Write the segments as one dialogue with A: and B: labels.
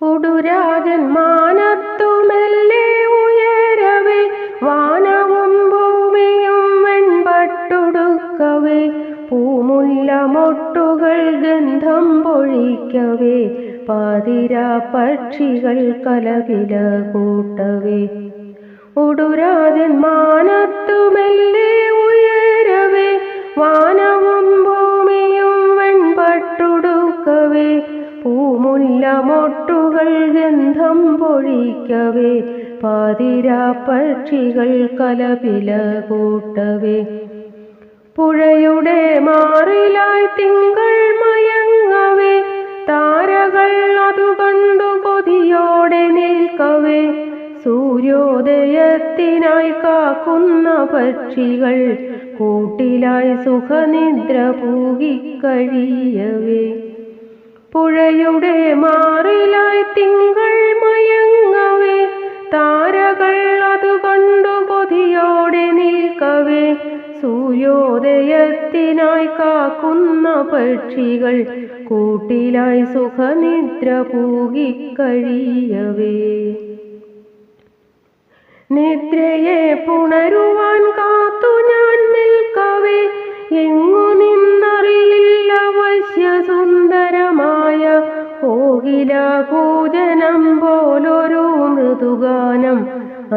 A: ഉടുരാജൻ മാനത്തുമെല്ലെ ഉയരവേ, വാനവും ഭൂമിയും വെൺപട്ടുടുക്കവേ, പൂമുല്ല മൊട്ടുകൾ ഗന്ധം പൊഴിക്കവേ, പാതിരാ പക്ഷികൾ കലപില കൂട്ടവേ. ഉടുരാജൻ മാനത്തുമെല്ലെ ഉയരവേ, വാനവും ഭൂമിയും വെൺപട്ടുടുക്കവേ, പൂമുല്ല മൊട്ടുകൾ ഗന്ധം പൊഴിക്കവേ, പാതിരാ പക്ഷികൾ കലപില കൂട്ടവേ. പുഴയുടെ മാറിലായി തിങ്കൾ മയങ്ങവേ, താരകൾ അതുകണ്ടു കൊതിയോടെ നിൽക്കവേ, സൂര്യോദയത്തിനായി കാക്കുന്ന പക്ഷികൾ കൂട്ടിലായി സുഖനിദ്ര പൂകിക്കഴിയവേ. പുഴയുടെ മാറിലായി തിങ്കൾ മയങ്ങവേ, താരകൾ അതുകണ്ടു കൊതിയോടെ നിൽക്കവേ, സൂര്യോദയത്തിനായി കാക്കുന്ന പക്ഷികൾ കൂട്ടിലായി സുഖനിദ്ര പൂകിക്കഴിയവേ. നിദ്രയെ പുണരുവാൻ കാത്തു ഞാൻ നിൽക്കവേ, എങ്ങു നിന്നറിയില്ല വശ്യസുന്ദരമായ കോകിലകൂജനം പോലൊരു മൃദുഗാനം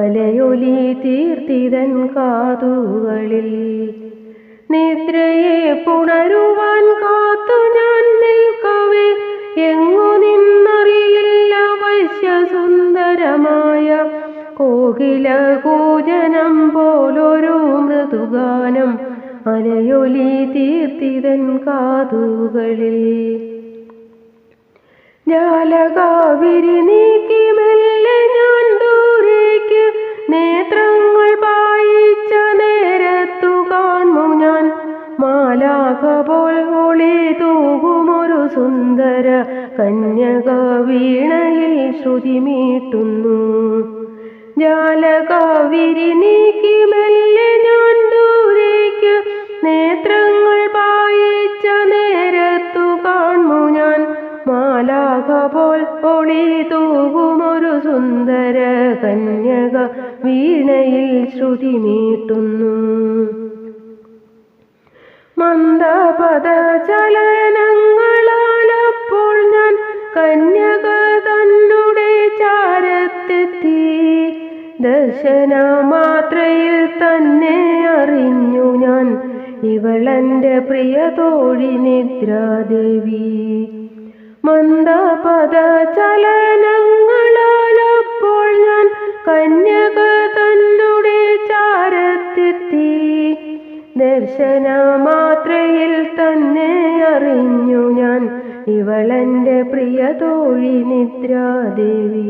A: അലയൊലി തീർത്തിതൻ കാതുകളിൽ. നിദ്രയെ പുണരുവാൻ കാത്തു ഞാൻ നിൽക്കവേ, എങ്ങു നിന്നറിയില്ല വശ്യസുന്ദരമായ കോകിലകൂജനം പോലൊരു മൃദുഗാനം അലയൊലി തീർത്തിതൻ കാതുകളിൽ. ജാലകാവിരി നീക്കി മെല്ലെ ഞാൻ ദൂരേക്ക്, നേത്രങ്ങൾ പായിച്ച നേരത്തു കാണുന്നു ഞാൻ, മാലാഖ പോൽ ഒളി തൂകുമൊരു സുന്ദര കന്യക വീണയിൽ ശ്രുതി മീട്ടുന്നു. ജാലകാവിരി നീക്കി മെല്ലെ ഞാൻ ദൂരേക്ക്, നേത്രങ്ങൾ പായിച്ച നേരത്തു കാണുന്നു ഞാൻ, മാലാഖ പോൽ ഒളി തൂകുമൊരു സുന്ദര കന്യക വീണയിൽ ശ്രുതി മീട്ടുന്നു. മന്ദപദ ചലനങ്ങളാലപ്പോൾ ഞാൻ കന്യക തന്നുടെ ചാരത്തെത്തി, ദർശനമാത്രയിൽ തന്നെ അറിഞ്ഞു ഞാൻ ഇവളെൻ്റെ പ്രിയ തോഴി നിദ്രാദേവി. മന്ദപദ ചലനങ്ങളാലപ്പോൾ ഞാൻ കന്യക തന്നുടെ ചാരത്തെത്തി, ദർശനമാത്രയിൽ തന്നെ അറിഞ്ഞു ഞാൻ ഇവളെൻ്റെ പ്രിയ തോഴി നിദ്രാദേവി.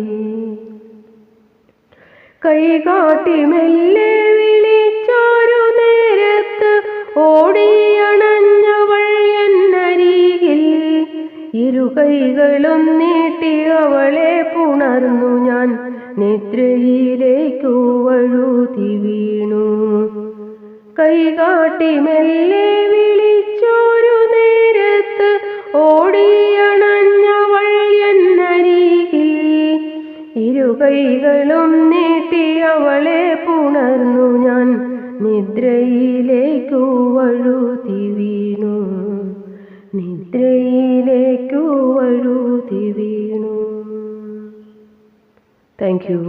A: കൈകാട്ടി മെല്ലെ വിളിച്ചൊരു നേരത്ത് ഓടിയണഞ്ഞവൾ എന്നരികിൽ, ഇരു കൈകളും നീട്ടി അവളെ പുണർന്നു ഞാൻ നിദ്രയിലേക്കു വഴുതി വീണു. കൈകാട്ടി മെല്ലെ വിളിച്ചൊരു നേരത്ത് ഓടിയണഞ്ഞവൾ എന്നരികിൽ, ഇരു കൈകളും നീട്ടി അവളെ പുണർന്നു ഞാൻ നിദ്രയിലേക്കു വഴുതി വീണു, നിദ്രയിലേക്കു വഴുതി വീണു. Thank you.